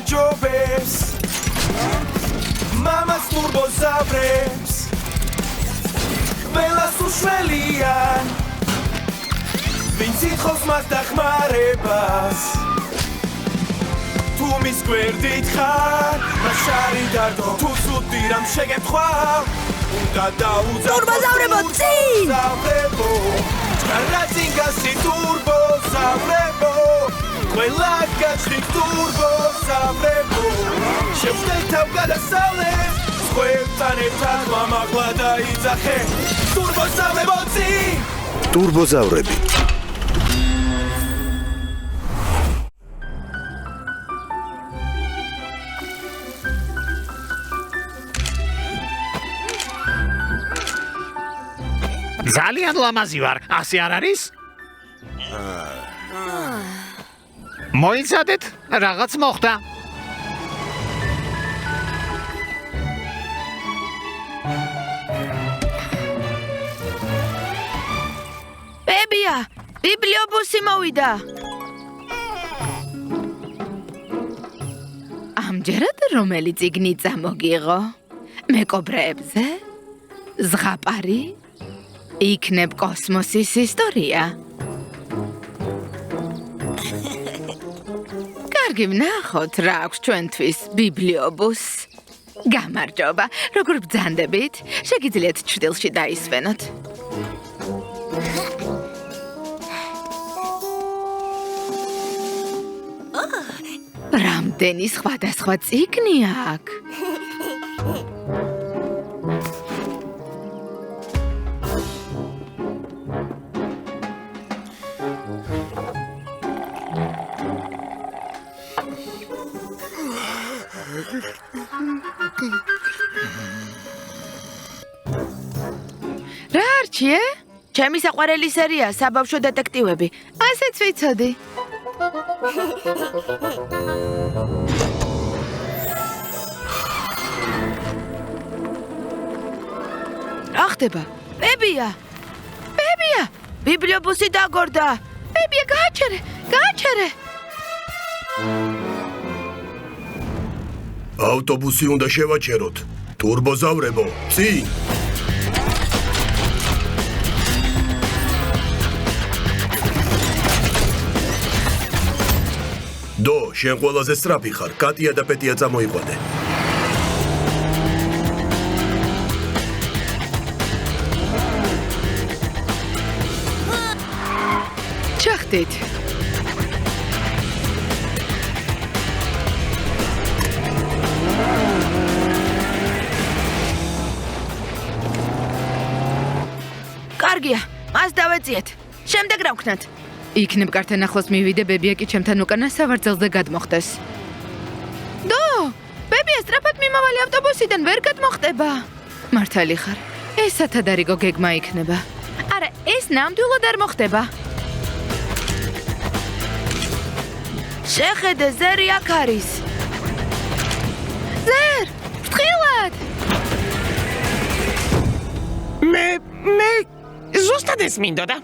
გაჯობებს მამას ტურბოზავრებს ყველას უშველიან ვინც ითხოვს მას დახმარებას თუ მის გვერდით ხარ მაშარი დარდო თუ ცუდი რამ შეგეთქვა უნდა დაუძახო ტურბოზავრებო წინ ჭარაძინგასი ტურბოზავრებო ყველა გაჩხით ტურბოზავრებო შევშლეთ თავ გადასავლეთ სხვებთან ერთად მამაღლა დაიძახე ტურბოზავრებო წინ ტურბოზავრები ძალიან ლამაზი ვარ, ასე არ არის? მოიცადეთ, რაღაც მოხდა. ბებია, ბიბლიობუსი მოვიდა. ამჯერად რომელი წიგნი წამოგიღო? მეკობრეებზე? ზღაპარი? იქნებ კოსმოსის ისტორია. კარგი ვნახოთ რა აქვს ჩვენთვის ბიბლიობუსს. გამარჯობა, როგორ ბრძანდებით? შეგიძლიათ ჩრდილში დაისვენოთ. რამდენი სხვადასხვა წიგნი აქვს? რა არჩიე? ჩემი საყვარელი სერია საბავშვო დეტექტივები. ასეც ვიცოდი. რა ხდება? ბებია! ბებია! ბიბლიობუსი დაგორდა. ბებია, გააჩერე, გააჩერე. ავტობუსი უნდა შევაჩეროთ. ტურბოზავრებო, წინ! დო, შენ ყველაზე სწრაფი ხარ. კატია და პეტია წამოიყვანე. ჩახდით. კარგია, მას დავეციეთ. შემდეგ რა ვქნათ? იქნებ კართან ახლოს მივიდე, ბებია კი ჩემთან უკანა სავარძელზე გადმოხდეს. დო, ბებია სწრაფად მიმავალი ავტობუსიდან ვერ გადმოხდება. მართალი ხარ. ეს სათადარიგო გეგმა იქნება. არა, ეს ნამდვილად არ მოხდება. შეხედე, ზერი აქ არის. ზერ, ფრთხილად! მე ზუსტად ეს მინდოდა.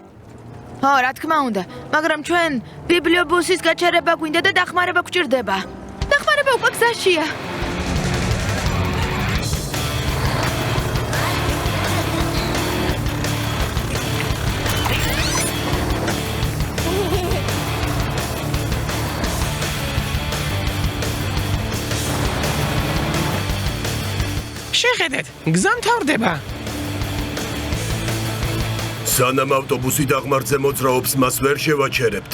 ო, რა თქმა უნდა, მაგრამ ჩვენ ბიბლიობუსის გაჩერება გვინდა და დახმარება გვჭირდება. დახმარება უკვე გზაშია. შეხედეთ, გზა მთავრდება. სანამ ავტობუსი დაღმართზე მოძრაობს, მას ვერ შევაჩერებთ.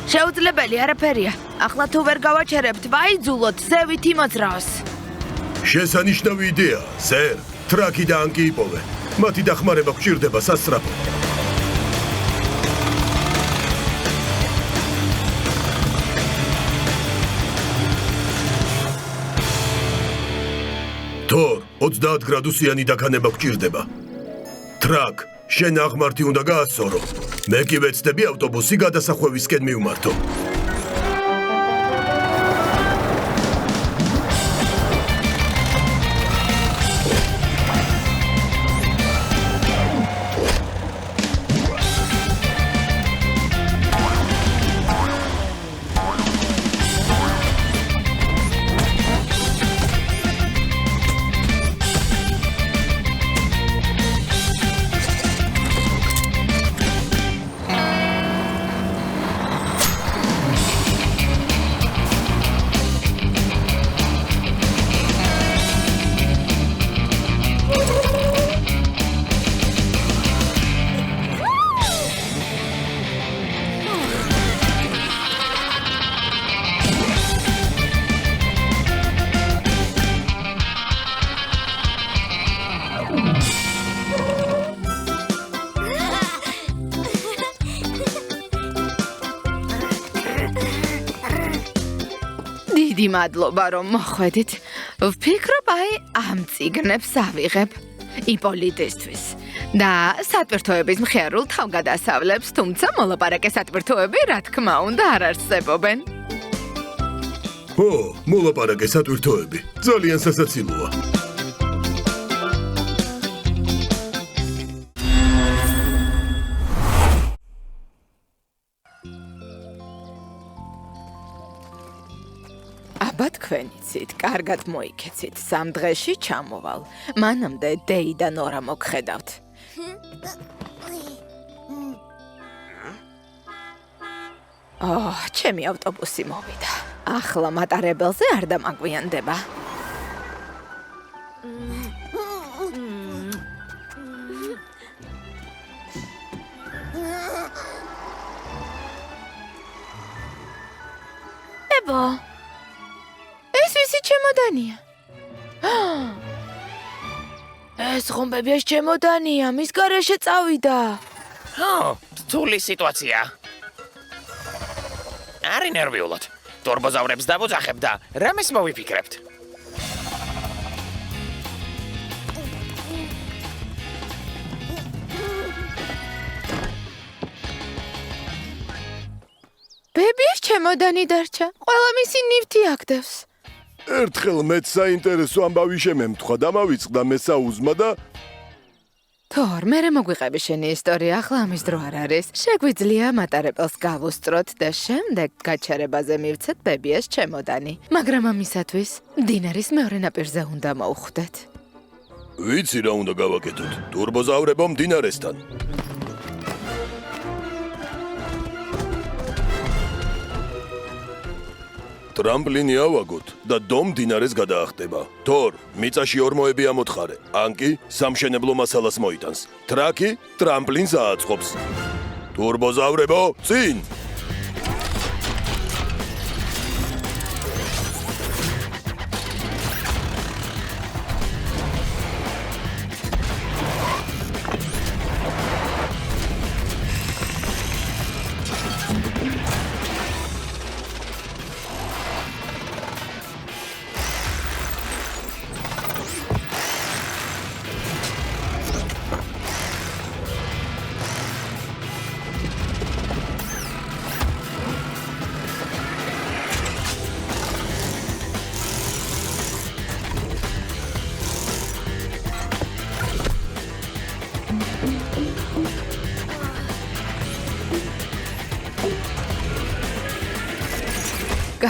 შეუძლებელი არაფერია. ახლა თუ ვერ გავაჩერებთ, ვაიძულოთ ზევით იმოძრაოს. შესანიშნავი იდეა, სერ. ტრაკი და ანკი იპოვე. მათი დახმარება გვჭირდება სასწრაფო. თორ, 30 გრადუსიანი დაქანება გვჭირდება. ტრაკ, შენ აღმართი უნდა გაასწორო. მე კი ვეცდები ავტობუსი გადასახვევისკენ მივმართო. დიდი მადლობა რომ მოხვედით. ვფიქრობ აი ამ წიგნებს ავიღებ იპოლიტისთვის და სატვირთოების მხიარულ თავგადასავლებს, თუმცა მოლაპარაკე სატვირთოები რა თქმა უნდა არ არსებობენ. ო, მოლაპარაკე სატვირთოები. ძალიან სასაცილოა. აბა თქვენ იცით, კარგად მოიქეცით, 3 დღეში ჩამოვალ. მანამდე დეი და ნორა მოგხედავთ. ჩემი ავტობუსი მოვიდა. ახლა მატარებელზე არ დამაგვიანდება. ებო ეს ვისი ჩემოდანია? ეს ხომბებია ჩემოდანია, მის გარეშე წავიდა. რთული სიტუაცია. არი ნერვიულად. ტორბოზავრებს დავუძახებ და რამეს მოვიფიქრებთ? ბებიას ჩემოდანი დარჩა. ყველა მისი ნივთი აგდებს. ერთხელ მეც საინტერესო ამბავი შემემთხვა და მავიწყდა მესაუზმა და თორ, მერე მოგვიყები შენი ისტორია, ახლა ამის დრო არ არის. შეგვიძლია მატარებელს გავუსწროთ და შემდეგ გაჩერებაზე მივცეთ ბებიას ჩემოდანი. მაგრამ ამისათვის მდინარის მეორე ნაპირზე უნდა მოვხვდეთ. ვიცი რა უნდა გავაკეთოთ. ტურბოზავრებო მდინარესთან. ტრამპლინი ავაგოთ და დომ მდინარეს გადაახტება. თორ, მიწაში ორმოები ამოთხარე. ანკი სამშენებლო მასალას მოიტანს. ტრაკი ტრამპლინს ააწყობს. ტურბოზავრებო, წინ!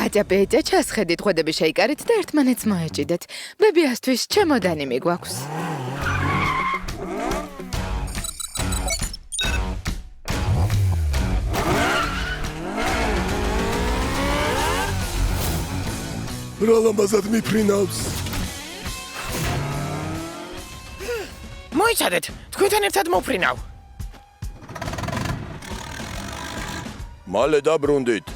გაჭაპეჭა ჩასხედით, ხვედები შეიკარით და ერთმანეთს მოეჭიდეთ. ბებიასთვის ჩემოდანი მიგვაქვს. რა ლამაზად მიფრინავს. მოიცადეთ, თქვენთან ერთად მოფრინავ. მალე დაბრუნდით.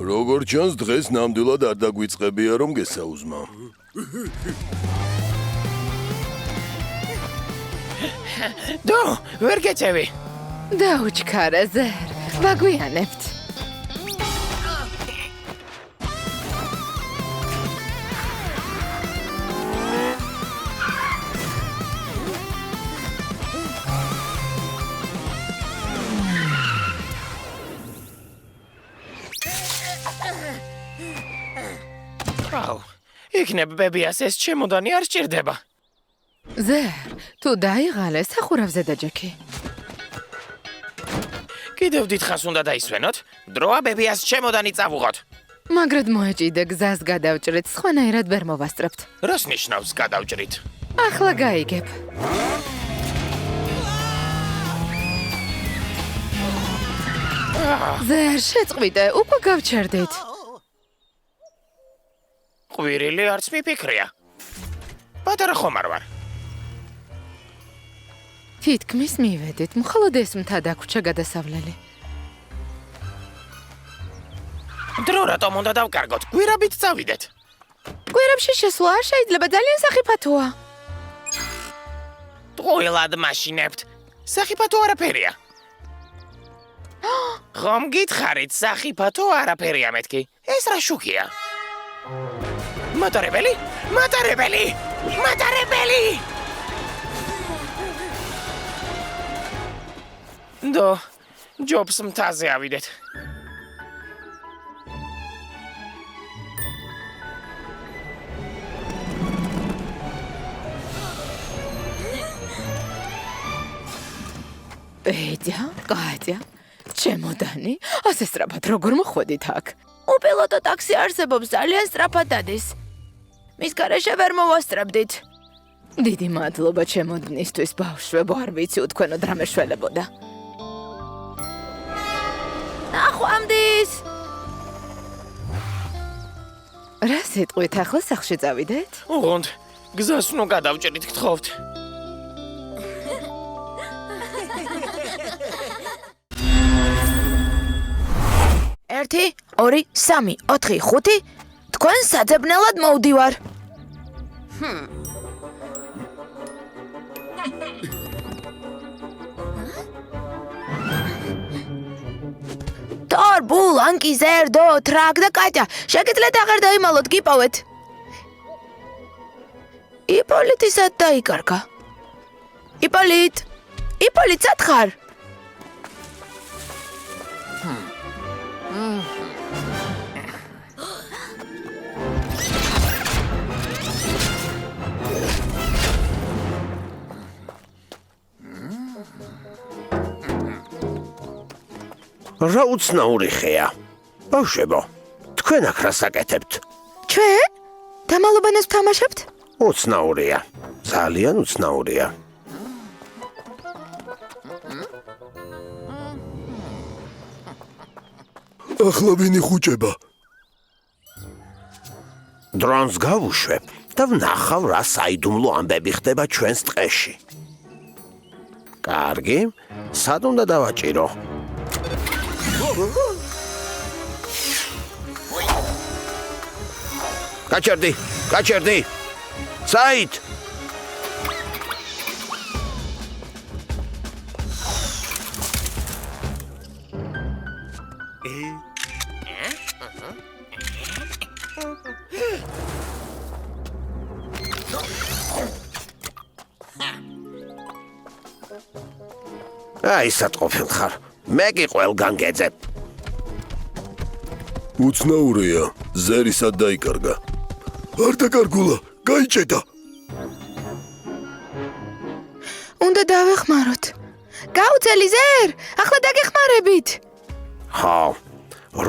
როგორ ჩანს დღეს ნამდვილად არ დაგვიწყებია რომ გესაუზმა. დო, ვერ გეწევი. დაუჩქარა ზერ, ვაგვიანებთ. იქნებ ბებიას ეს ჩემოდანი არ სჭირდება. ზერ, თუ დაიღალე სახურავზე დაჯექი. კიდევ დიდხანს უნდა დაისვენოთ, დროა ბებიას ჩემოდანი წავუღოთ. მაგრად მოეჭიდე გზას გადავჭრით, სხვანაირად ვერ მოვასწრებთ. რას ნიშნავს გადავჭრით? ახლა გაიგებ. ზერ, შეწყვიტე, უკვე გავჩერდით. ყვირილი არც მიფიქრია. პატარა ხომ არ ვარ. თითქმის მივედით, მხოლოდ ეს მთა დაგვრჩა გადასავლელი. დრო რატომ უნდა დავკარგოთ? გვირაბით წავიდეთ. გვირაბში შესვლა არ შეიძლება, ძალიან სახიფათოა. ტყუილად მაშინებთ. სახიფათო არაფერია. ხომ გითხარით სახიფა თუ არაფერია მეთქი? ეს რა შუქია? მატარებელი? მატარებელი! მატარებელი! დო, ჯობს მთაზე ავიდეთ. ბედია, კატია, ჩემოდანი, ასე სწრაფად როგორ მოხვედით აქ? უპილოტო ტაქსი არსებობს, ძალიან სწრაფად დადის. მის გარეშე ვერ მოვასწრებდით. დიდი მადლობა ჩემოდნისთვის, ბავშვებო, არ ვიცი უთქვენოდ რა მეშველებოდა. ნახვამდის! რა სიტყვით ახლა სახლში წავიდეთ? უღონდ, გზას ნუ გადავჭრით, გთხოვთ. ერთი, ორი, სამი, ოთხი, ხუთი, თქვენ საძებნელად მოვდივარ. თორ, ბულ, ანკი, ზერდო, ტრაკ და კატია, შეგიძლიათ აღარ დაიმალოთ, გიპოვეთ. იპოლიტი სად დაიკარგა? იპოლიტ, სად ხარ? რა უცნაური ხეა. ბავშვებო, თქვენ აქ რას აკეთებთ? ჩვენ? დამალობანას ვთამაშებთ? უცნაურია. ძალიან უცნაურია. ახლა ვინ იხუჭება? დრონს გავუშვებ და ვნახავ რა საიდუმლო ამბები ხდება ჩვენს ტყეში. კარგი, სად უნდა დავაჭირო? გაჩერდი! საით! აი სათყოფილ ხარ. მე კი ყველგან გეძებ. უცნაურია, ზერი სად დაიკარგა? არ დაკარგულა, გაიჭედა. უნდა დავეხმაროთ. გაუცელი ზერ, ახლა დაგეხმარებით. ხო,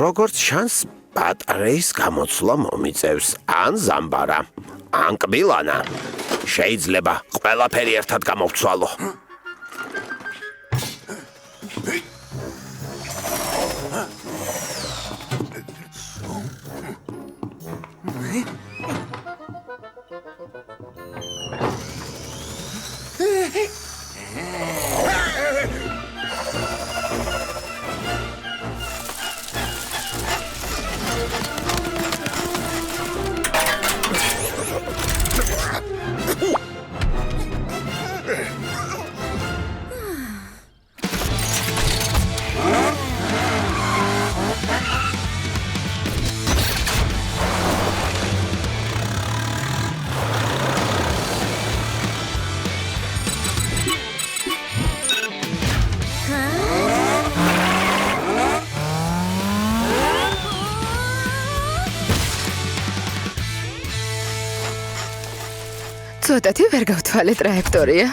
როგორც ჩანს, ბატარეის გამოცვლა მომიწევს ან ზამბარა, ან კბილანა. შეიძლება ყველაფერი ერთად გამოვცვალო. ცოტათი ვერ გავთვალე ტრაექტორია.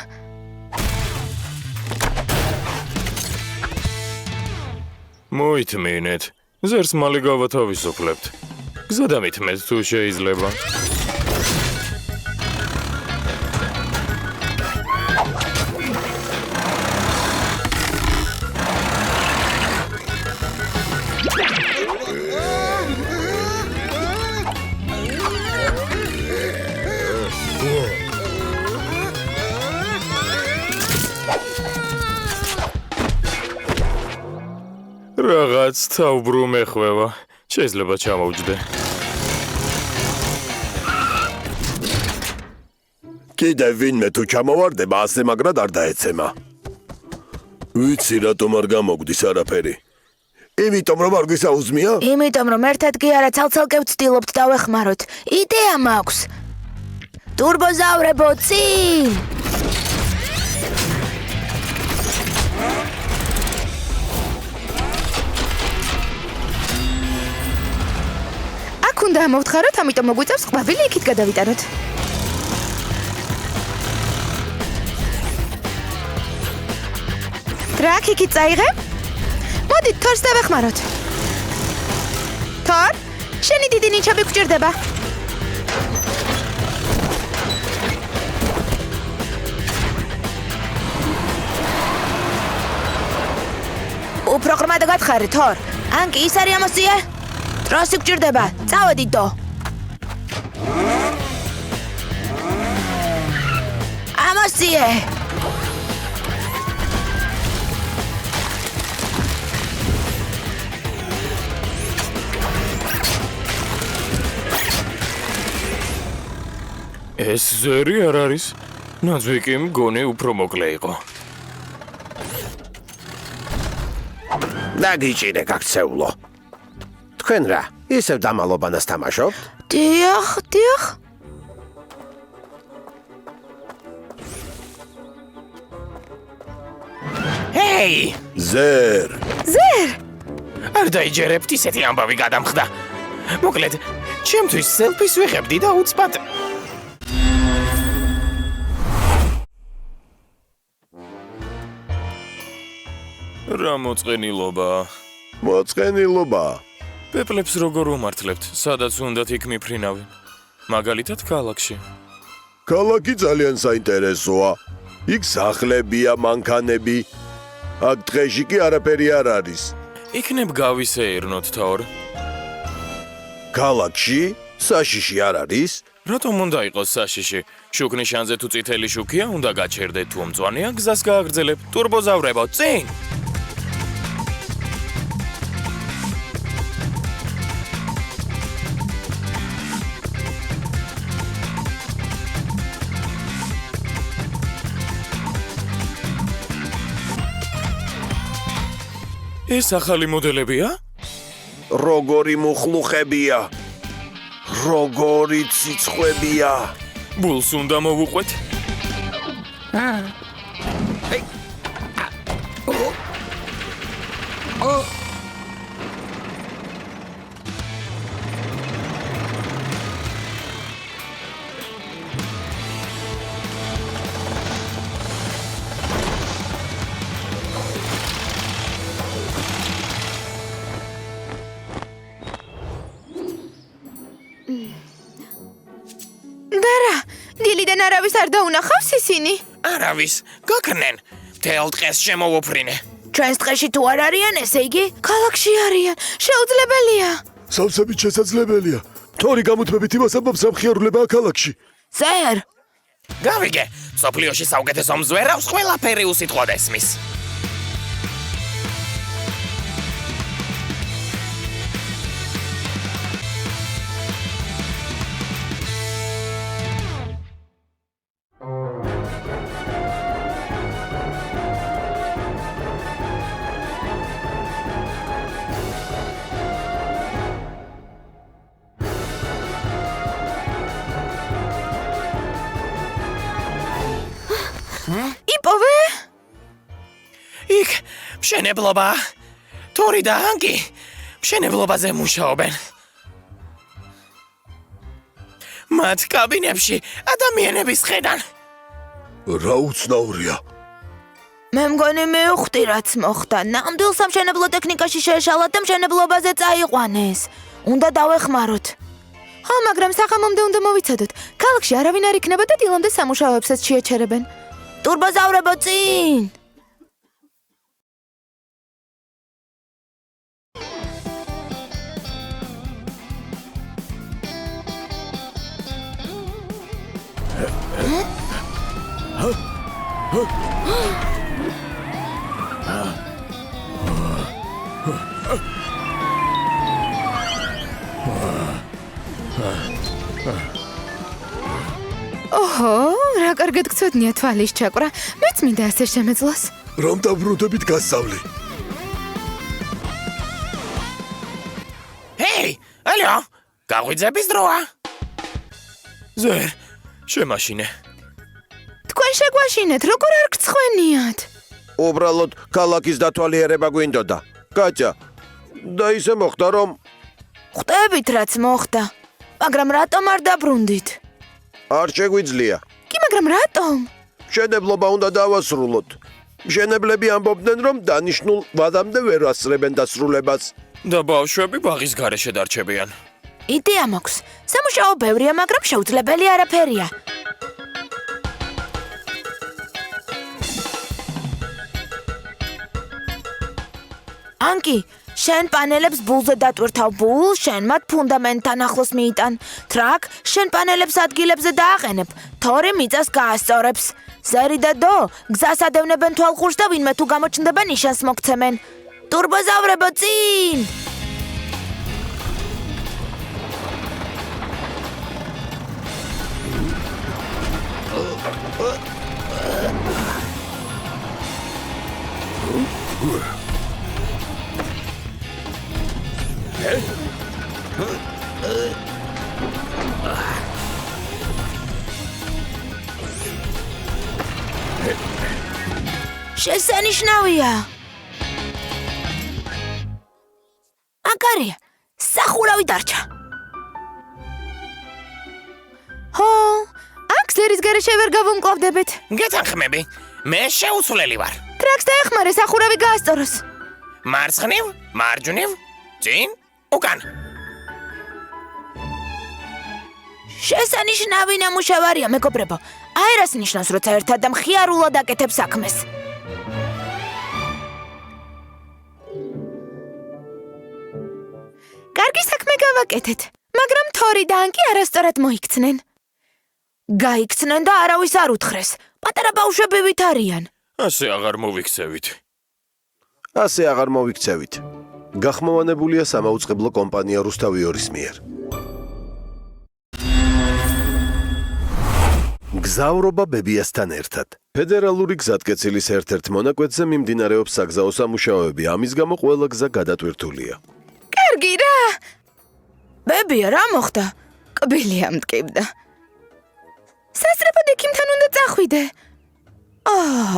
მოითმინეთ, ზერს მალე გავათავისუფლებთ. გზა დამითმეთ თუ შეიძლება. რაღაც თავბრუ მეხვევა. შეიძლება ჩამოვჯდე. კიდევ ვინმე თუ ჩამოვარდება, ასე მაგრად არ დაეცემა. ვიცი რატომ არ გამოგვდის არაფერი. იმიტომ რომ არ გვისაუზმია? იმიტომ რომ ერთად კი არა ცალ-ცალკე ვცდილობთ დავეხმაროთ. იდეა მაქვს. ტურბოზავრებო წინ! აქ უნდა ამოვთხაროთ, ამიტომ მოგვიწევს ყვავილი იქით გადავიტანოთ. ტრაკი იქით წაიღებ? მოდით, თორს დავეხმაროთ. თორ, შენი დიდი ნიჩაბი გვჭირდება. უფრო ღრმად გათხარი, თორ. ანკი, ის არის ამოსიე? დროსი გვჭირდება. წავედით დო. ამოსიე. ეს ზერი არ არის. ნაძვი კი მგონი უფრო მოკლე იყო. დაგიჭირე გაქცეულო. თქვენ რა, ისევ დამალობანას თამაშობთ? დიახ, დიახ. ჰეი! ზერ. ზერ! არ დაიჯერებთ ისეთი ამბავი გადამხდა. მოკლედ, ჩემთვის სელფის ვიღებდი და უცბად. რა მოწყენილობა. მოწყენილობა. პეპლებს როგორ უმართლებთ, სადაც უნდათ იქ მიფრინავენ. მაგალითად ქალაქში. ქალაქი ძალიან საინტერესოა. იქ სახლებია, მანქანები. აქ დღეში კი არაფერი არ არის. იქნებ გავისეირნოთ, თორ. ქალაქში საშიში არ არის? რატომ უნდა იყოს საშიში? შუქნიშანზე თუ წითელი შუქია, უნდა გაჩერდეთ თუ მწვანეა, გზას გააგრძელებ. ტურბოზავრებო, წინ! ეს ახალი მოდელებია? როგორი მუხლუხებია. როგორი ციცხვებია. ბულს უნდა მოვუყვეთ? დილიდან არავის არ დაუნახავს ისინი? არავის, გაქნენ. მთელ დღეს შემოვუფრინე. ჩვენს დღეში თუ არ არიან, ესე იგი, ქალაქში არიან. შეუძლებელია. სავსებით შესაძლებელია. თორი გამოთმებით იმას ამბობს, რომ ხიარულებაა ქალაქში. ზერ! გავიგე, სოფლიოში საუკეთესო მზვერავს ყველაფერი უსიტყვოდ ესმის. იპოვე? იქ მშენებლობა. თორი და ანკი მშენებლობაზე მუშაობენ. მათ კაბინებში ადამიანების ხედან. რა უცნაურია. მე მგონი მივხვდი რაც მოხდა. ნამდვილ სამშენებლო ტექნიკაში შეეშალათ და მშენებლობაზე წაიყვანეს. უნდა დავეხმაროთ. ხო, მაგრამ საღამომდე უნდა მოვიცადოთ. ქალაქში არავინ არ იქნება და დილამდე სამუშაოებსაც შეეჩერებენ. ტურბოზავრებო წინ! ოჰო, რა კარგად გწოდნია თვალის ჩაკვრა. მეც მინდა ასე შემეძლოს. რომ დაბრუნდებით გასწავლი. მოდიო, გაღვიძების დროა. ზერ, შემაშინე. თქვენ შეგვაშინეთ, როგორ არ გწხვენიათ? უბრალოდ ქალაქის დათვალიერება გვინდოდა. კატია, და ისე მოხდა, რომ ხვდებით რაც მოხდა, მაგრამ რატომ არ დაბრუნდით? არ შეგვიძლია. კი, მაგრამ რატომ? მშენებლობა უნდა დავასრულოთ. მშენებლები ამბობდნენ, რომ დანიშნულ ვადამდე ვერ ასწრებენ დასრულებას. და ბავშვები ბაღის გარეშე დარჩებიან. იდეა მაქვს. სამუშაო ბევრია, მაგრამ შეუძლებელი არაფერია. ანკი, შენ პანელებს ბულზე დატვირთავ ბულ, შენ მათ ფუნდამენტთან ახლოს მიიტან. ტრაკ, შენ პანელებს ადგილებზე დააყენებ. თორი მიწას გაასწორებს. ზერი და დო, გზას ადევნებენ თვალყურს და ვინმე თუ გამოჩნდება ნიშანს მოგცემენ. ტურბოზავრებო წინ! შესანიშნავია. აკარია, სახურავი დარჩა. ჰო, აქ ზერის გარეშე ვერ გავუმკლავდებით. გეთანხმები, მე შეუცვლელი ვარ. ტრაქს დაეხმარე სახურავი გაასწოროს. მარცხნივ, მარჯვნივ, წინ, უკან. შესანიშნავი ნამუშევარია, მეგობრებო. აერას ნიშნავს, როცა ერთად და მხიარულად აკეთებს საქმეს. კარგი საქმე გავაკეთეთ, მაგრამ თორი და ანკი არასწორად მოიქცნენ. გაიქცნენ და არავის არ უთხრეს. პატარა ბავშვები ვით არიან. ასე აღარ მოვიქცევით. ასე აღარ მოვიქცევით. გახმოვანებულია სამაუწყებლო კომპანია რუსთავიორის მიერ. გზავრობა ბებიასთან ერთად. ფედერალური გზატკეცილის ერთ-ერთ მონაკვეთზე მიმდინარეობს საგზაო სამუშაოები, ამის გამო ყველა გზა გადატვირთულია. კარგი რა. ბებია, რა მოხდა? კბილი ამტკივდა. სასწრაფოდ ექიმთან უნდა წახვიდე.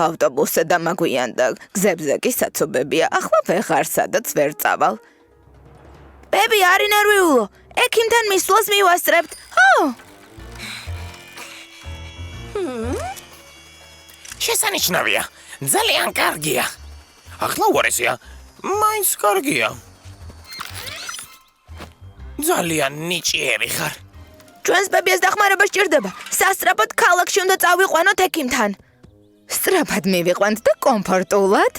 ავტობუსზე დამაგვიანდა, გზებზე კი საცობებია, ახლა ვეღარ სადაც ვერ წავალ. ბები, არ ინერვიულო, ექიმთან მისვლას მივასწრებთ. ჰო! შესანიშნავია, ძალიან კარგია. ახლა უარესია, მაინც კარგია. ძალიან ნიჭიერი ხარ. ჩვენს ბებიას დახმარება სჭირდება. სასწრაფოდ ქალაქში უნდა წავიყვანოთ ექიმთან. სწრაფად მივიყვანთ და კომფორტულად.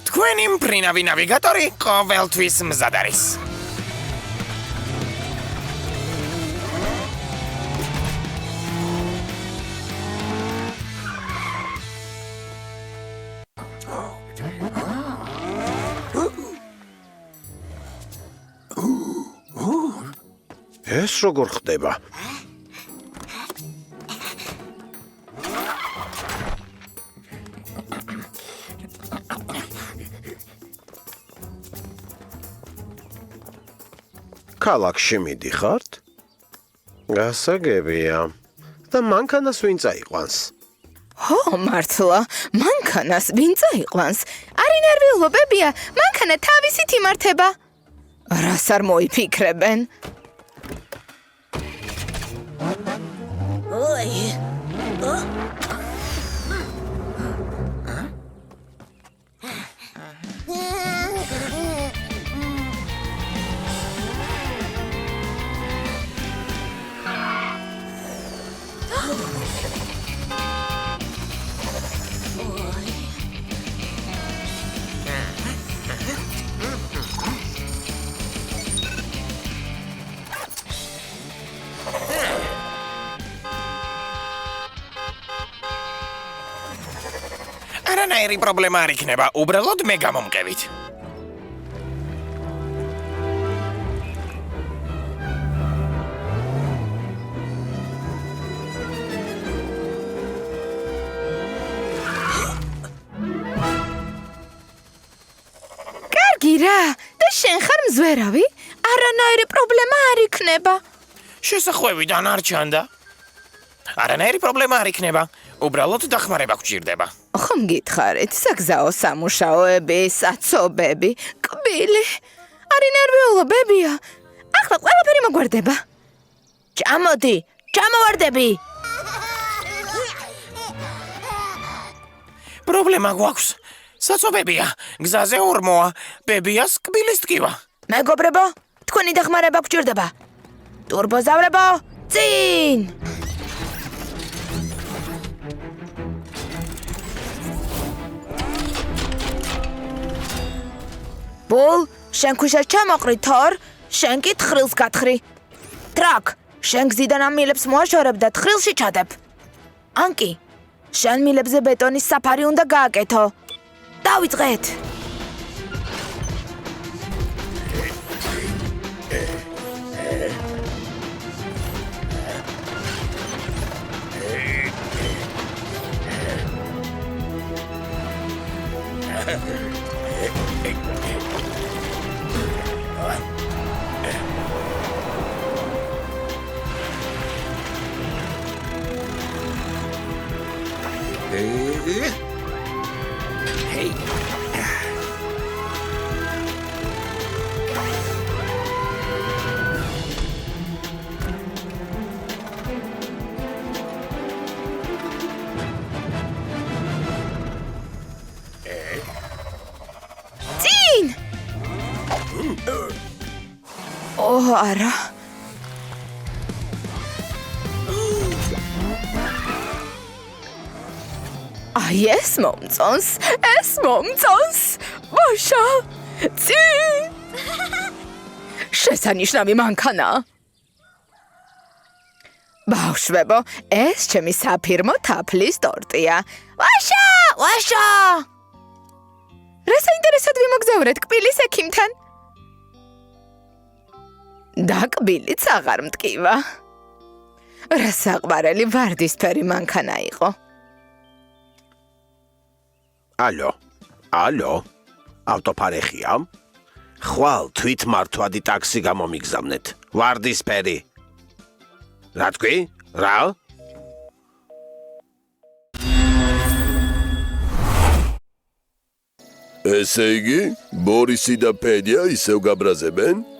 თქვენი მფრინავი ნავიგატორი ყოველთვის მზად არის. ეს როგორ ხდება? ქალაქში მიდიხართ? გასაგებია. და მანქანას ვინ წაიყვანს? ჰო, მართლა, მანქანას ვინ წაიყვანს? არ ინერვიულო, ბებია, მანქანა თავისით იმართება. რას არ მოიფიქრებენ? არანაირი პრობლემა არ იქნება, უბრალოდ მე გამომყევით. შენ ხარ მზვერავი? არანაირი პრობლემა არ იქნება. შესახვევიდან არ ჩანდა. არანაირი პრობლემა არ იქნება. უბრალოდ დახმარება გვჭირდება. ხომ გითხარით, საგზაო სამუშაოები, საცობები, კბილი. არი ნერვიულობებია. ახლა ყველაფერი მოგვარდება. ჩამოდი, ჩამოვარდები. პრობლემა გვაქვს. საცობებია, გზაზე ორმოა, ბებიას კბილის ტკივა. მეგობრებო, თქვენი დახმარება გვჭირდება. ტურბოზავრებო, წინ! ბულ, შენ ქვიშას ჩამოყრი, თორ, შენ კი თხრილს გათხრი. ტრაკ, შენ გზიდან ამ მილებს მოაშორებ და თხრილში ჩადებ. ანკი, შენ მილებზე ბეტონის საფარი უნდა გააკეთო. დავიწყეთ. არა. აი ეს მომწონს. ვაშა! წინ! შესანიშნავი მანქანა. ბავშვებო, ეს ჩემი საფირმო თაფლის ტორტია. ვაშა! რა საინტერესოდ ვიმოგზაურეთ კბილის ექიმთან? და კბილიც აღარ მტკივა. რა საყვარელი ვარდისფერი მანქანა იყო. ალო, ავტოფარეხია? ხვალ თვითმართვადი ტაქსი გამომიგზავნეთ. ვარდისფერი. რა თქვი? რა? ესე იგი, ბორისი და ფედია ისევ გაბრაზებენ?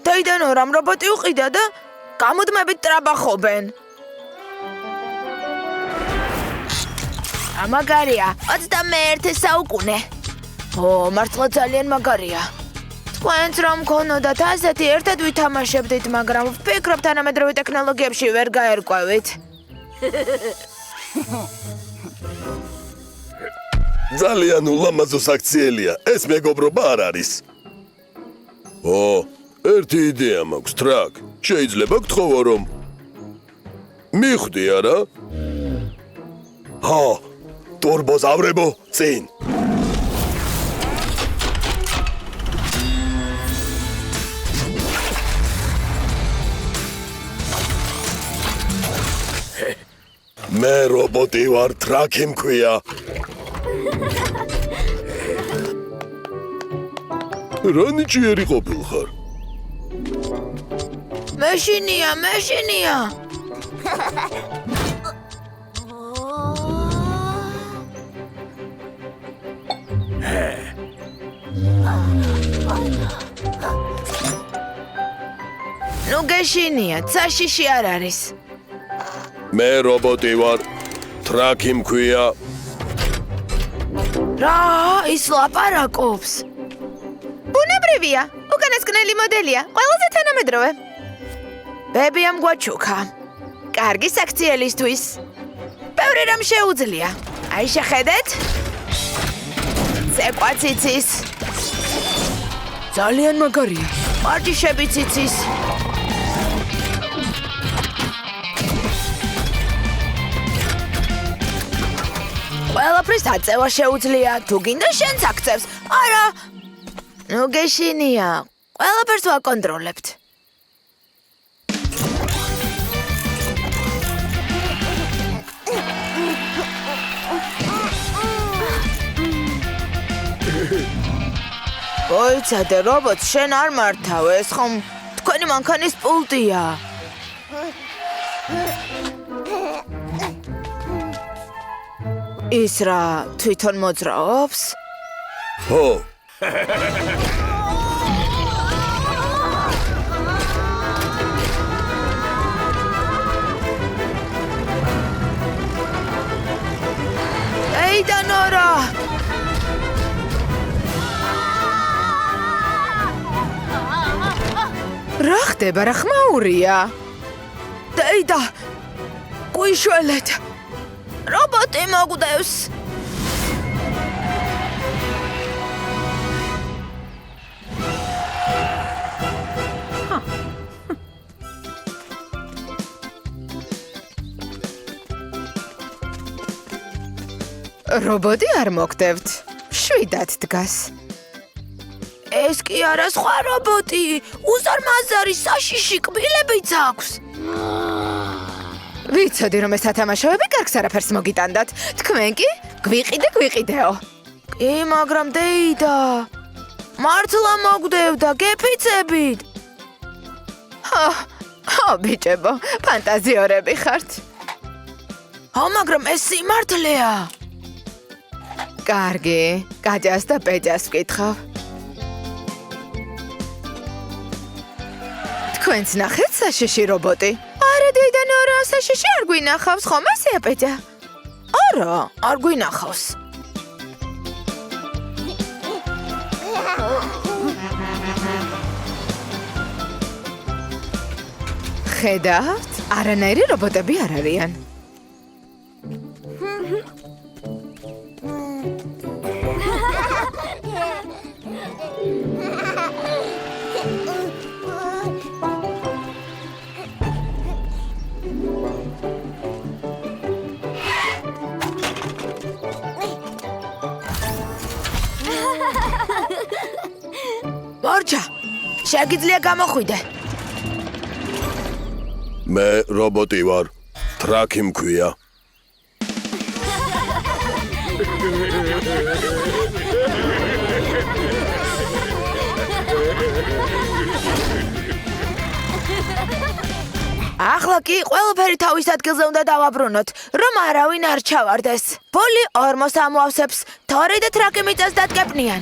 დაიდან ორამ რობოტი უყიდა და გამუდმებით ტრაბახობენ. მაგარია, 21 საუკუნე. მართლა ძალიან მაგარია. თქვენც რომ მქონოდათ ასეთი ერთად ვითამაშებდით, მაგრამ ვფიქრობ თანამედროვე ტექნოლოგიებში ვერ გაერკვევით. ძალიან ულამაზო საქციელია. ეს მეგობრობა არ არის. ერთი იდეა მაქვს, ტრაკ. შეიძლება გთხოვო რომ მიხვდი არა? ტურბოზავრებო, წინ. მე რობოტი ვარ, ტრაკი მქვია. რა ნიჭიერი ყოფილხარ? მეშინია. ნუ გეშინია, საშიში არ არის. მე რობოტი ვარ, ტრაკი მქვია. რა, ის ლაპარაკობს. ბუნებრივია, უკანასკნელი მოდელია, ყველაზე თანამედროვე. ბებიამ გვაჩუქა. კარგი საქციელისთვის. ბევრი რამ შეუძლია. აი შეხედეთ. ცეკვაც იცის. ძალიან მაგარია. პარჭიშებიც იცის. ყველაფრის აწევა შეუძლია. თუ გინდა შენც აქცევს. არა. ნუ გეშინია. ყველაფერს ვაკონტროლებთ. მოიცადე, რობოტს შენ არ მართავ, ეს ხომ თქვენი მანქანის პულტია. ის რა თვითონ მოძრაობს? ხო, ეი და ნორა! რა ხდება, რა ხმაურია? დეიდა! გვიშველეთ! რობოტი მოგვდევს! რობოტი არ მოგდევთ. შვიდად დგას. ეს კი არა სხვა რობოტი, უზარმაზარი საშიში კბილებიც აქვს. ვიცოდი რომ ეს ათამაშოები კარგს არაფერს მოგიტანდათ. თქვენ კი გვიყიდეო. კი, მაგრამ დეიდა. მართლა მოგდევდა, გეფიცებით. ხო, ბიჭებო, ფანტაზიორები ხართ. ხო, მაგრამ ეს სიმართლეა. კარგი, გაჯას და პეჯას ვკითხავ. თქვენც ნახეთ საშიში რობოტი? არა დეიდა ნორა, საშიში არ გვინახავს, ხომ ესეა პეჯა? არა, არ გვინახავს. ხედავთ? არანაირი რობოტები არ არიან. მორჩა, შეგიძლია გამოხვიდე. მე რობოტი ვარ. ტრაკი მქვია. ახლა კი ყველაფერი თავის ადგილზე უნდა დავაბრუნოთ, რომ არავინ არ ჩავარდეს. ბოლი ორმოს ამოვსებს, თორი და ტრაკი მიწას დადგებნიან.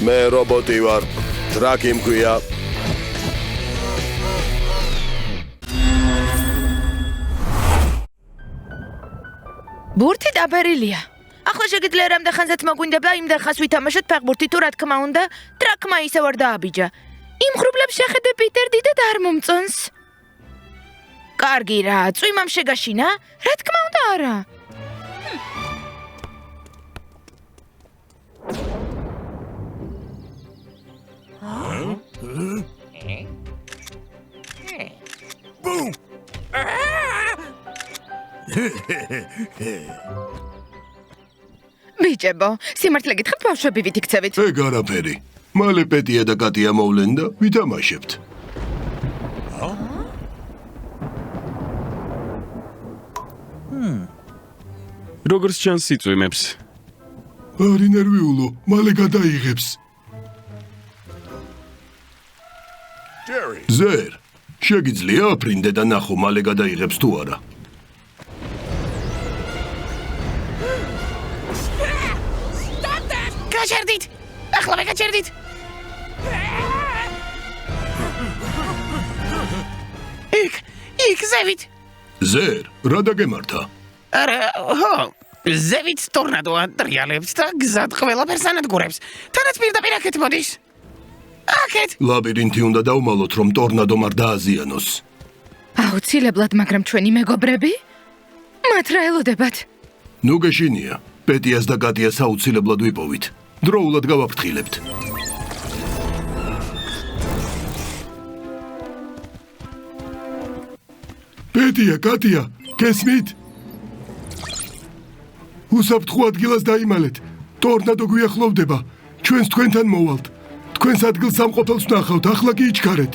მე რობოტი ვარ. ტრაკი მქვია. ბურთი დაბერილია. ახლა შეგიძლია რამდენ ხანზეც მოგვინდება იმდენ ხანს ვითამაშოთ ფეხბურთი თუ რა თქმა უნდა, ტრაკმა ისევ არ დააბიჯა. იმ ხრუბლებს შეხედე პიტერ დიდად არ მომწონს. კარგი რა, წვიმამ შეგაშინა? რა თქმა უნდა არა. ბიჭებო, სიმართლე გითხრათ, ბავშვები ვით იქცევით? ეგ არაფერი. მალე პეტია და კატია მოვლენ და ვითამაშებთ. როგორც ჩანს იწვიმებს. არ ინერვიულო, მალე გადაიღებს. ზერ, შეგიძლია აფრინდე და ნახო მალე გადაიღებს თუ არა. გაჩერდით! ახლა გაჩერდით! იქ ზევით! ზერ, რა დაგემართა? არა, ხო, ზევით ტორნადოა ტრიალებს და გზად ყველაფერს ანადგურებს. თანაც პირდაპირ აქეთ მოდის. აქეთ! ლაბირინთი უნდა დავმალოთ, რომ ტორნადომ არ დააზიანოს. აუცილებლად, მაგრამ ჩვენი მეგობრები? მათ რა ელოდებათ? ნუ გეშინია, პეტიას და კატიას აუცილებლად ვიპოვით. დროულად გავაფრთხილებთ. პეტია, კატია, გესმით? უსაფრთხო ადგილას დაიმალეთ. ტორნადო გვიახლოვდება. ჩვენს თქვენთან მოვალთ. თქვენს ადგილს სამყოფელს ვნახავთ. ახლა კი იჩქარეთ.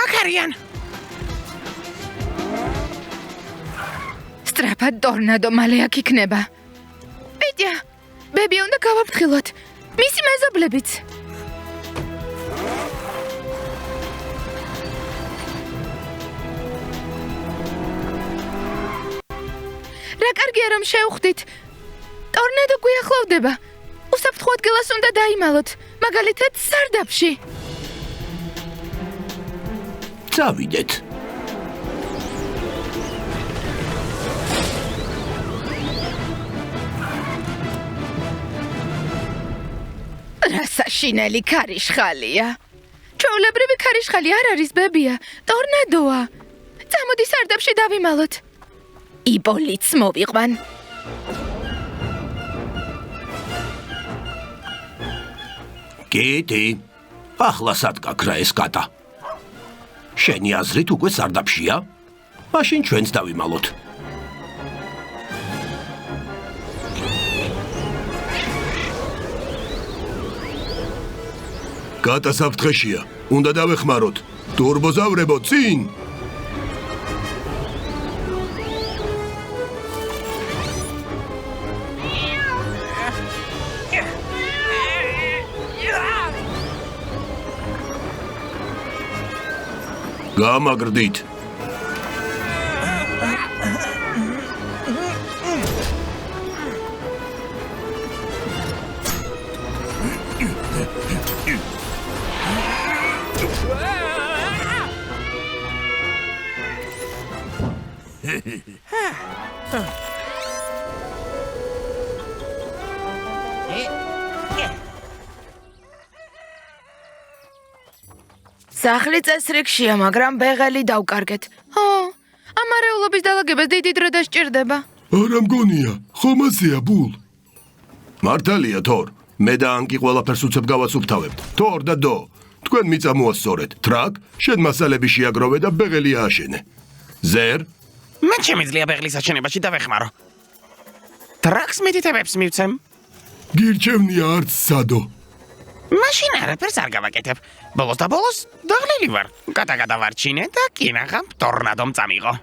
აქ არიან. სწრაფად ტორნადო მალე აქ იქნება. პიტია, ბები უნდა გავაფრთხილოთ. მისი მეზობლებიც. რა კარგია რომ შევხვდით. ტორნადო გვიახლოვდება. უსაფრთხო ადგილას უნდა დაიმალოთ. მაგალითად სარდაფში. წავიდეთ. რა საშინელი ქარიშხალია. ჩვეულებრივი ქარიშხალი არ არის ბებია, ტორნადოა. წამოდი სარდაფში დავიმალოთ. იბოლიც მოვიყვან. კიტი, ახლა სად გაქრა ეს კატა? შენი აზრით უკვე სარდაფშია? მაშინ ჩვენც დავიმალოთ. კატა საფრთხეშია. უნდა დავეხმაროთ. ტურბოზავრებო, წინ! გამაგრდით. სახლი წესრიგშია, მაგრამ ბეღელი დავკარგეთ. ამ არეულობის დალაგებას დიდი დრო დასჭირდება. არა მგონია, ხომ ასეა ბულ. მართალია თორ. მე და ანკი ყველაფერს უცებ გავაცუფთავებთ. თორ და დო. თქვენ მიწა მოასწორეთ. ტრაკ, შენ მასალები შეაგროვე და ბეღელი ააშენე. ზერ, მე შემიძლია ბეღლის აშენებაში დავეხმარო. ტრაქს მითითებებს მივცემ. გირჩევნია არც სადო. მაშინ არაფერს არ გავაკეთებ. ბოლოს და ბოლოს დაღლილი ვარ. გადავარჩინე და კინაღამ ტორნადომ წამიღო.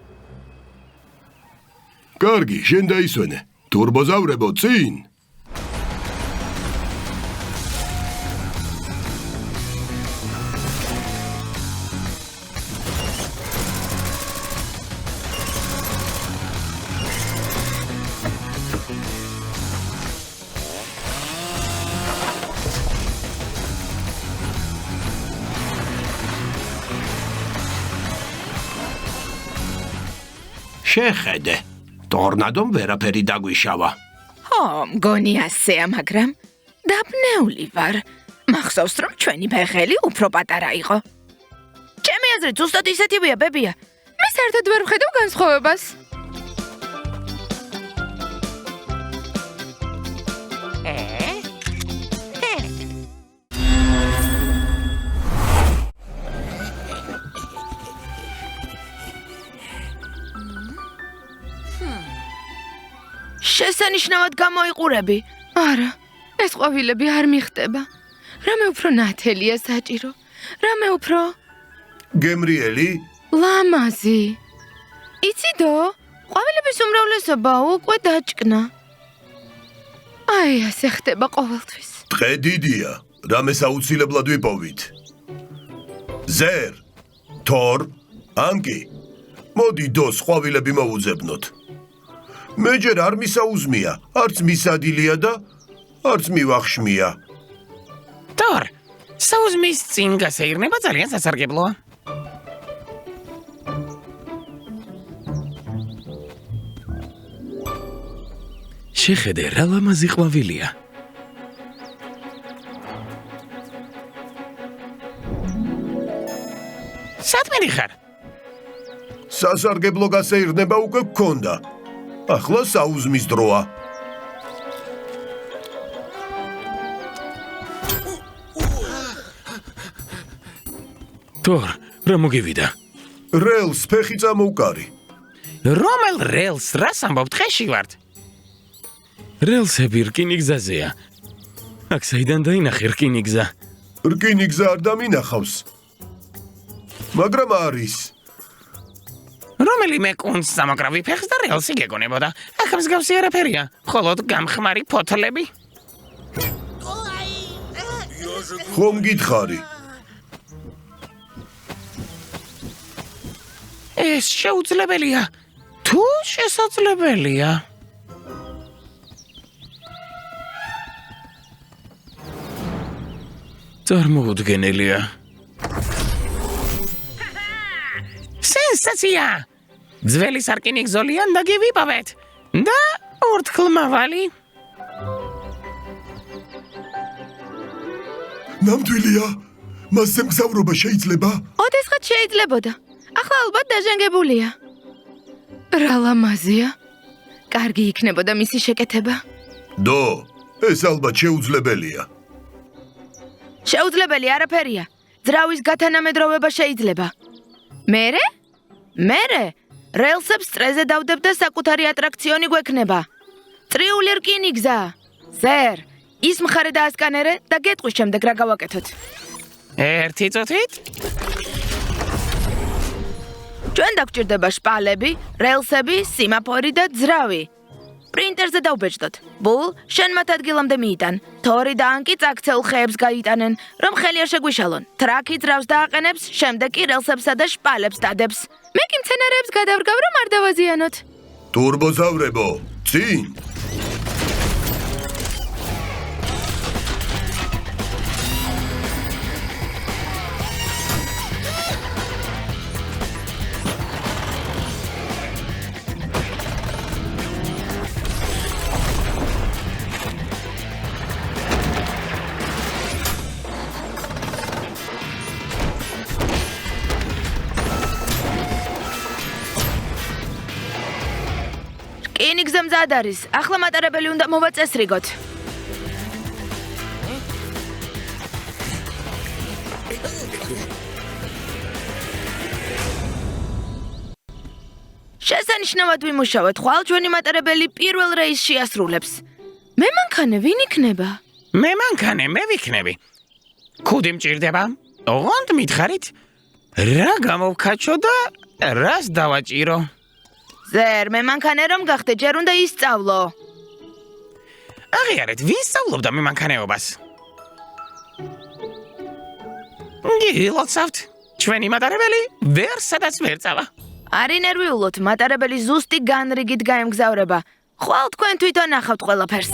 კარგი, შენ დაისვენე. ტურბოზავრებო, წინ! შეხედე. ტორნადომ ვერაფერი დაგვიშავა. მგონი ასეა, მაგრამ დაბნეული ვარ. მახსოვს, რომ ჩვენი ბეღელი უფრო პატარა იყო. ჩემი აზრით, ზუსტად ისეთივეა, ბებია. მე საერთოდ ვერ ვხედავ განსხვავებას. შესანიშნავად გამოიყურები. არა, ეს ყვავილები არ მიხდება. რამე უფრო ნათელია საჭირო. რამე უფრო გემრიელი? ლამაზი. იციდო, ყვავილების უმრავლესობა უკვე დაჭკნა. აი, ასე ხდება ყოველთვის. ტყე დიდია. რამეს აუცილებლად ვიპოვით. ზერ, თორ, ანკი. მოდი დოს ყვავილები მოვუძებნოთ. მე ჯერ არ მისაუზმია, არც მისადილია და არც მივახშმია. თორ, საუზმის წინ გასეირნება ძალიან სასარგებლოა. შეხედე, რა ლამაზი ყვავილია. სად მიდიხარ? სასარგებლო გასეირნება უკვე გქონდა. ახლა საუზმის დროა. თორ, რა მოგივიდა? რელს ფეხი წამოუკარი. რომელ რელს რას ამბობ დღეში ვართ? რელსები რკინიგზაზეა. აქ საიდან დაინახე რკინიგზა? რკინიგზა არ დამინახავს. მაგრამ არის. რომელიმე კუნძ სამოგრავი ფეხს და რელსი გეგონებოდა. აქ მსგავსი არაფერია, მხოლოდ გამხმარი ფოთლები. ხომ გითხარი? ეს შეუძლებელია. თუ შესაძლებელია. წარმოუდგენელია. სენსაცია! ძველი სარკინიგზოლიან და გივიპოვეთ. და ურთქლმავალი. ნამდვილია? მასზე მგზავრობა შეიძლება? ოდესღაც შეიძლებოდა. ახლა ალბათ დაჟანგებულია. რა ლამაზია. კარგი იქნებოდა მისი შეკეთება. დო, ეს ალბათ შეუძლებელია. შეუძლებელი არაფერია. ძრავის გათანამედროვება შეიძლება. მერე? რელსებს წრეზე დავდებ და საკუთარი ატრაქციონი გვექნება. წრიული რკინიგზა. ზერ, ის მხარე დაასკანერე და გეტყვის შემდეგ რა გავაკეთოთ. ერთი წუთით? ჩვენ დაგჭირდება შპალები, რელსები, სიმაფორი და ძრავი. პრინტერზე დავბეჭდოთ. ბულ, შენ მათ ადგილამდე მიიტან. თორი და ანკი წაქცეულ ხეებს გაიტანენ, რომ ხელი არ შეგვიშალონ. ტრაკი ძრავს დააყენებს, შემდეგ კი რელსებსა და შპალებს დადებს. მე კი მცენარეებს გადავრგავ, რომ არ დავაზიანოთ. ტურბოზავრებო, წინ! რკინიგზა მზად არის. ახლა მატარებელი უნდა მოვაწესრიგოთ. შესანიშნავად ვიმუშავეთ. ხვალ ჩვენი მატარებელი პირველ რეისში ასრულებს. მე მანქანე ვინ იქნება? მე მანქანე, მე ვიქნები. ქუდი მჭირდება? ოღონდ მითხარით? რა გამოვქაჩო და რას დავაჭირო? ზერ, მე მანქანე რომ გახდე, ჯერ უნდა ისწავლო. აღიარეთ, ვინ სწავლობდა მე მანქანეობას? გილოცავთ, ჩვენი მატარებელი ვერ სადაც ვერ წავა. არი ნერვიულოთ, მატარებელი ზუსტი განრიგით გაემგზავრება. ხვალ თქვენ თვითონ ნახავთ ყველაფერს.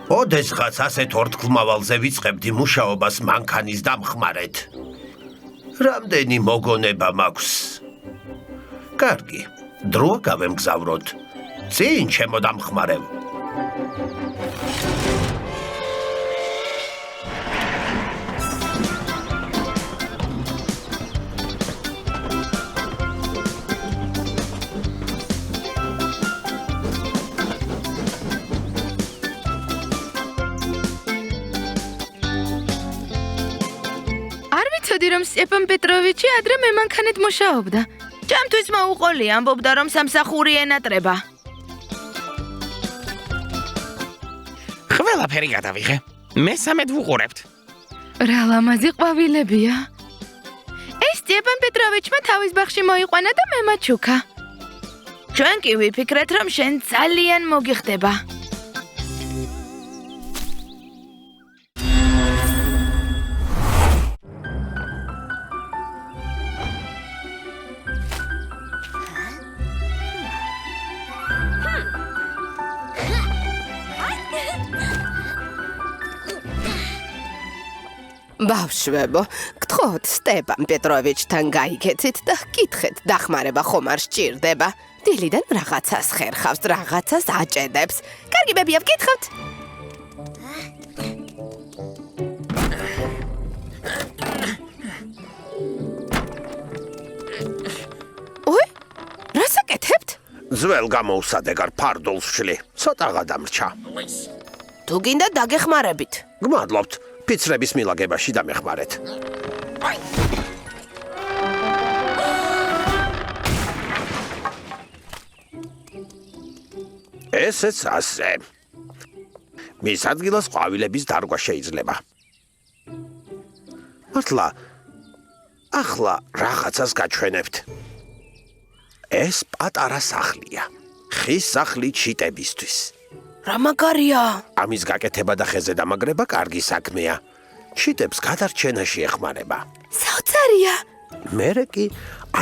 ოდესღაც ასეთ ორთქლმავალზე ვიწყებდი მუშაობას მანქანის დამხმარედ. რამდენი მოგონება მაქვს? კარგი, დროა გავემგზავროთ. წინ ჩემო დამხმარევ. რომ სტეპან პეტროვიჩი ადრე მე მანქანით მუშაობდა. ჩემთვის მოუყოლია, ამბობდა რომ სამსახური ენატრება. ყველაფერი გადავიღე. მესამედ ვუყურებთ. რა ლამაზი ყვავილებია. ეს სტეპან პეტროვიჩმა თავის ბაღში მოიყვანა და მე მაჩუქა. ჩვენ კი ვიფიქრეთ რომ შენ ძალიან მოგიხდება. ბავშვებო, გთხოვთ სტეპან პეტროვიჩთან გაიქეცით და გკითხეთ, დახმარება ხომ არ სჭირდება? დილიდან რაღაცას ხერხავს, რაღაცას აჭედებს. კარგი ბებია, ვკითხავთ. ოი? რას აკეთებთ? ძველ გამოუსადეგარ ფარდულს ვშლი. ცოტა გადამრჩა. თუ გინდა დაგეხმარებით. გმადლობთ. ფიცრების მილაგებაში დამეხმარეთ. ესეც ასე. მის ადგილას ყვავილების დარგვა შეიძლება. მართლა, ახლა რაღაცას გაჩვენებთ. ეს პატარა სახლია. ხის სახლი ჩიტებისთვის. რა მაგარია? ამის გაკეთება და ხეზე დამაგრება კარგი საქმეა. ჩიტებს გადარჩენაში ეხმარება. საოცარია. მერე კი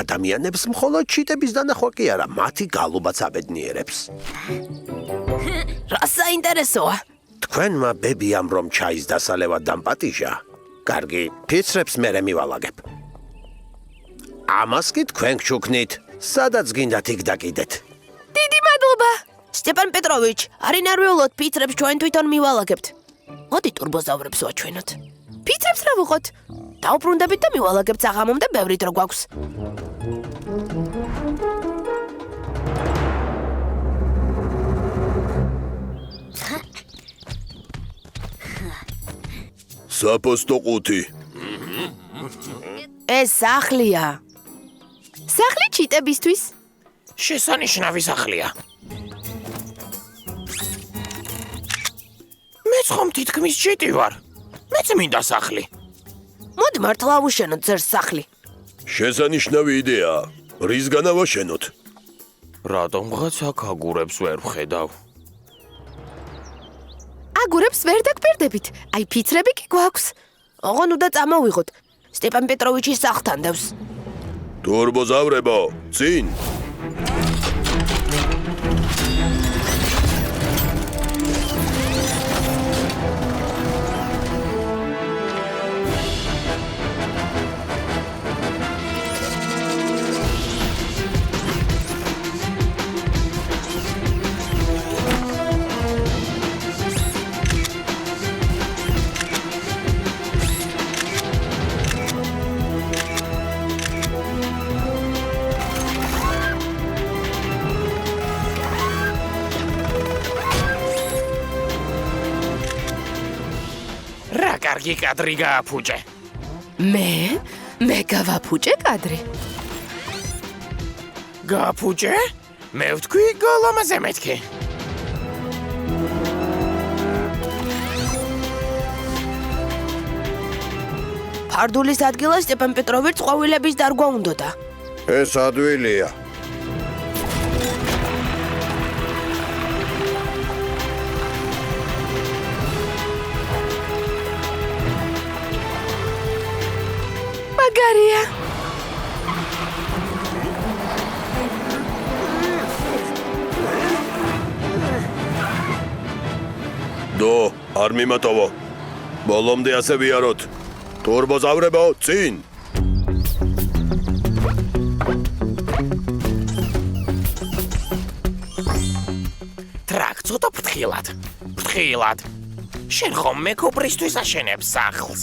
ადამიანებს მხოლოდ ჩიტების დანახვა კი არა, მათი გალობაც აბედნიერებს. რა საინტერესოა. თქვენმა ბებიამ რომ ჩაის დასალევად დამპატიჟა. კარგი, ფიცრებს მერე მივალაგებ. ამას კი თქვენ გჩუქნით, სადაც გინდათ იქ დაკიდეთ. დიდი მადლობა. სტეპან პეტროვიჩ, არ ინერვიულოთ, ფიცრებს ჩვენ თვითონ მივალაგებთ. მოდი ტურბოზავრებს ვაჩვენოთ. ფიცრებს რა ვუყოთ? დაუბრუნდებით და მივალაგებთ საღამომდე ბევრი დრო გვაქვს. საფოსტო ყუთი. ეს სახლია. სახლი ჩიტებისთვის. შესანიშნავი სახლია. მეც ხომ თითქმის ჩიტი ვარ. მეც მინდა სახლი. მოდი მართლა ავუშენოთ ზერს სახლი. შესანიშნავი იდეაა. რისგან ავაშენოთ? რატომღაც აქ აგურებს ვერ ვხედავ? აგურებს ვერ დაგბერდებით. აი ფიცრები კი გვაქვს. ოღონ უნდა წამოვიღოთ. სტეპან პეტროვიჩის სახლთან დევს. ტურბოზავრებო, წინ. რა კარგი კადრი გააფუჭე. მე გავაფუჭე კადრი. გააფუჭე? მე ვთქვი გოლომაზე მეთქი. ფარდულის ადგილას სტეპან პეტროვიჩს ყვავილების დარგვა უნდოდა. ეს ადვილია. მაგარია. დო, არ მიმატოვო. ბოლომდე ასე ვიაროთ. ტურბოზავრებო, წინ. ტრაკ ცოტა ფრთხილად. ფრთხილად. შენ ხომ მეკობრისთვის აშენებ სახლს?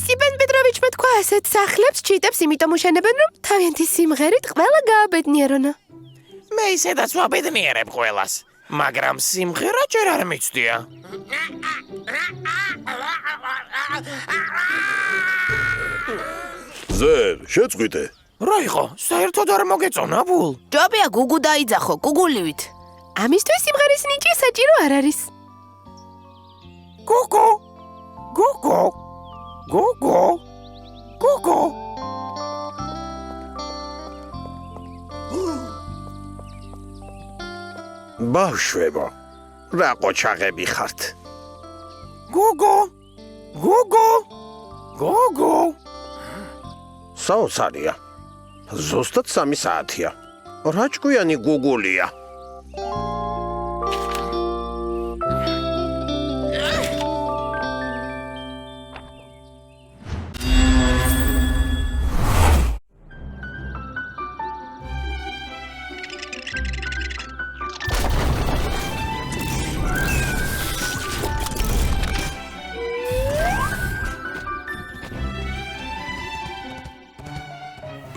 სტეპან პეტროვიჩმა თქვა ასეთ სახლებს ჩიტებს იმიტომ უშენებენ რომ თავიანთი სიმღერით ყველა გააბედნიერონა. მე ისედაც ვაბედნიერებ ყველას, მაგრამ სიმღერა ჯერ არ მიცდია. ზერ, შეწყვიტე. რა იყო? საერთოდ არ მოგეწონა ბულ? ჯობია გუგუ დაიძახო გუგულივით. ამისთვის სიმღერის ნიჭი საჭირო არ არის. გოგო. გოგო. გოგო. გოგო. ბავშვებო, რა ყოჩაღები ხართ? გოგო. გოგო. გოგო. საოცარია. ზუსტად 3 საათია. რა ჭკვიანი გუგულია.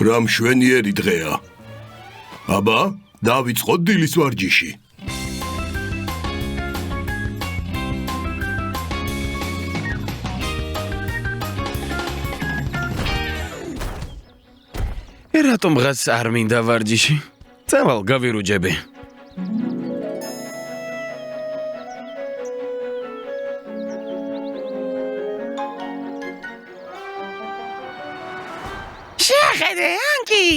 რა მშვენიერი დღეა. აბა, დავიწყოთ დილის ვარჯიში. რატომ ღაც არ მინდა ვარჯიში? წავალ გავირუჯები. შეხედე, ანკი!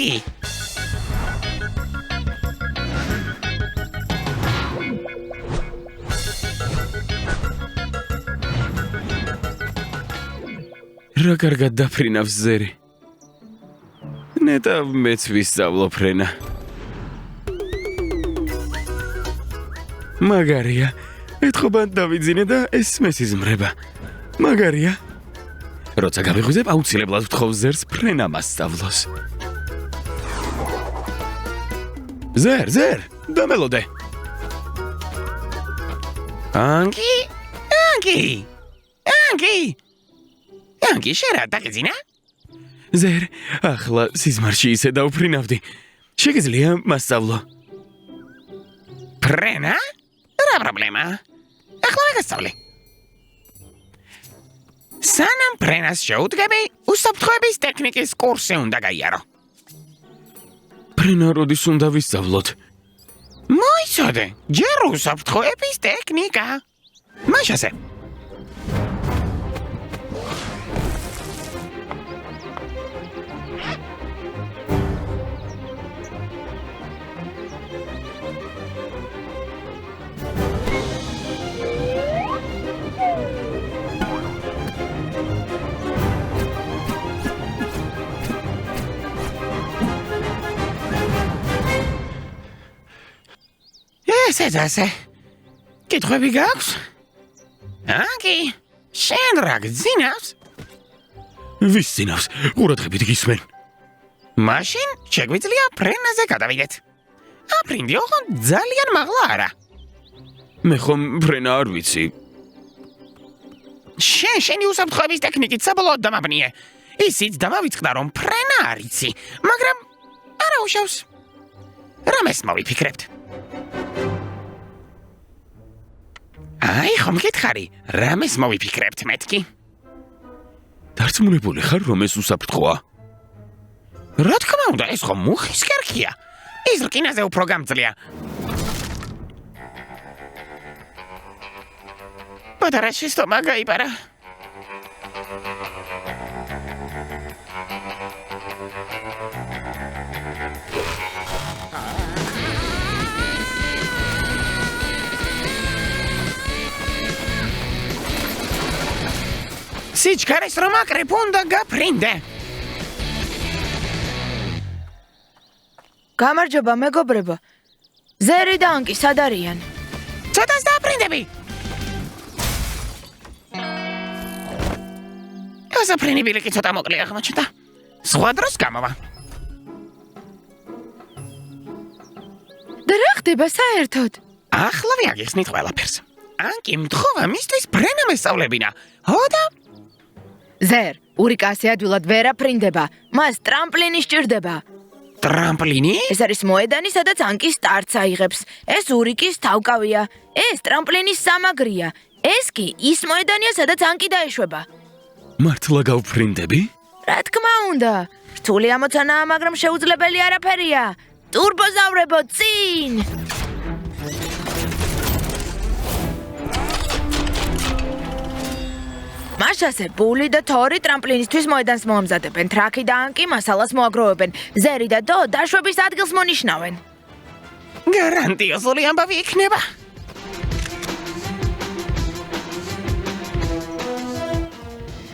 რა კარგად დაფრინავს ზერი. ნეტა მეც ვისწავლო ფრენა. მაგარია. ეთხოვან დავიძინე და ეს მესიზმრება. მაგარია. როცა გავიღვიძებ, აუცილებლად ვთხოვ ზერს ფრენა მასწავლოს. ზერ, დამელოდე. ანკი! ანკი, შენ რა დაგეძინა? ზერ, ახლა სიზმარში ისე დავფრინავდი. შეგიძლია მასწავლო. ფრენა? რა პრობლემა? ახლა ვიგასწავლე. სანამ ფრენას შეუდგები, უსაფრთხოების ტექნიკის კურსი უნდა გაიარო. ფრენა როდის უნდა ვისწავლოთ? მოიცადე, ჯერ უსაფრთხოების ტექნიკა. მაშასე. ესე. კითხვები გაქვს? ანკი, შენ რა გძინავს? ვის ძინავს? ყურადღებით გისმენ. მაშინ შეგვიძლია ფრენაზე გადავიდეთ. აფრინდი ოღონდ ძალიან მაღლა არა. მე ხომ ფრენა არ ვიცი. შენი უსაფრთხოების ტექნიკით საბოლოოდ დამაბნიე. ისიც დამავიწყდა, რომ ფრენა არ იცი, მაგრამ არა უშავს. რამეს მოვიფიქრებთ? აი, ხომ გითხარი, რამეს მოვიფიქრებთ მეთქი? დარწმუნებული ხარ, რომ ეს უსაფრთხოა? რა თქმა უნდა, ეს ხომ მუხის კერქია. ის რკინაზე უფრო გამძლეა. პატარა შეცდომა გაიპარა. სიჩქარის რომ აკრებ უნდა გაფრინდე. გამარჯობა, მეგობრებო. ზერი და ანკი სად არიან? ცოტას დააფრინდები. გასაფრენი ბილიკი ცოტა მოკლე აღმოჩნდა. სხვა დროს გამოვა. და რა ხდება საერთოდ? ახლა ვიაგიხსნით ყველაფერს. ანკი მთხოვა მისთვის ფრენა მესწავლებინა. ჰოდა ზერ, ურიკა ასე ადვილად ვერ აფრინდება. მას ტრამპლინი სჭირდება. ტრამპლინი? ეს არის მოედანი, სადაც ანკი სტარტს აიღებს. ეს ურიკის თავკავია. ეს ტრამპლინის სამაგრია. ეს კი ის მოედანია, სადაც ანკი დაეშვება. მართლა გავფრინდები? რა თქმა უნდა. რთული ამოცანაა, მაგრამ შეუძლებელი არაფერია. ტურბოზავრებო, წინ! მაშასე, ბული და თორი ტრამპლინისთვის მოედანს მოამზადებენ. ტრაკი და ანკი მასალას მოაგროვებენ. ზერი და დო დაშვების ადგილს მონიშნავენ. გარანტიოზული ამბავი იქნება.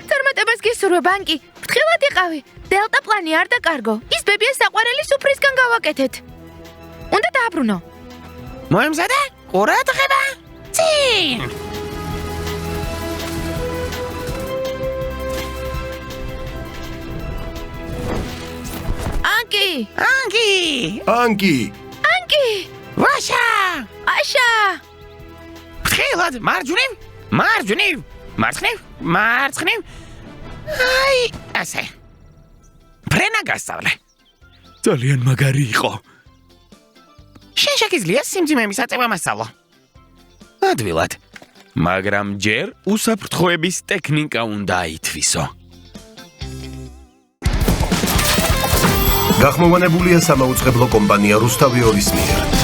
წარმატებას გისურვებ, ანკი. ფრთხილად იყავი. დელტა პლანი არ დაკარგო. ის ბებია საყვარელი სუფრისგან გავაკეთეთ. უნდა დააბრუნო. მოემზადე? ყურადღება? წინ! ანკი! ვაშა! აშა! ფრთხილად, მარჯვნივ! მარცხნივ! აი, ასე. ფრენა გასწავლე. ძალიან მაგარი იყო. შენ შეგიძლია სიმძიმე მისაწევა მასწავლო. ადვილად. მაგრამ ჯერ უსაფრთხოების ტექნიკა უნდა აითვისო. გახმოვანებულია სამაუწყებლო კომპანია რუსთავი 2-ის მიერ.